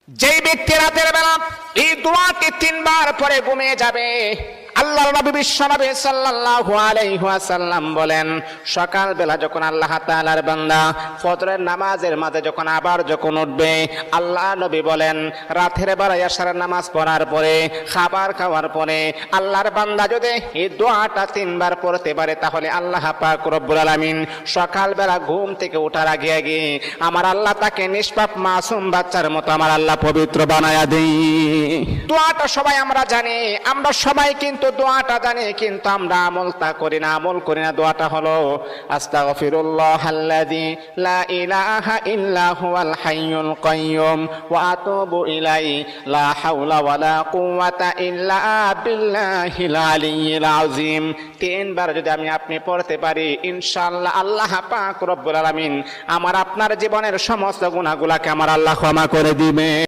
যেই ব্যক্তি রাতের বেলা এই দোয়াটি 3 বার পরে ঘুমিয়ে যাবে, আল্লাহর নবী বিশ্বনবী সাল্লাল্লাহু আলাইহি ওয়াসাল্লাম বলেন, সকাল বেলা যখন আল্লাহ তাআলার বান্দা ফজরের নামাজের মাঝে যখন উঠবে, আল্লাহ নবী বলেন রাতের বেলা এশার নামাজ পড়ার পরে, খাবার খাওয়ার পরে আল্লাহর বান্দা যদি এই দোয়াটা 3 বার পড়তে পারে, তাহলে আল্লাহ পাক রব্বুল আলামিন সকাল বেলা ঘুম থেকে ওঠার আগে আগে আমার আল্লাহ তাকে নিষ্পাপ মাসুম বাচ্চার মতো আমার আল্লাহ পবিত্র বানায়া দেই। দোয়াটা সবাই আমরা জানি, আমরা সবাই কিন্তু দোয়াটা জানি, কিন্তু আমরা আমল করি না। দোয়াটা হলো আস্তাগফিরুল্লাহাল্লাযী লা ইলাহা ইল্লা হুয়াল হাইয়ুল কাইয়্যুম ওয়া আতুবু ইলাইহি লা হাওলা ওয়ালা কুওয়াতা ইল্লা বিল্লাহিল আলিয়্যিল আযীম। 3 বার যদি আপনি পড়তে পারি, ইনশাআল্লাহ আল্লাহ পাক রব্বুল আলামিন আমার আপনার জীবনের সমস্ত গুনাহগুলোকে আমার আল্লাহ ক্ষমা করে দিবেন।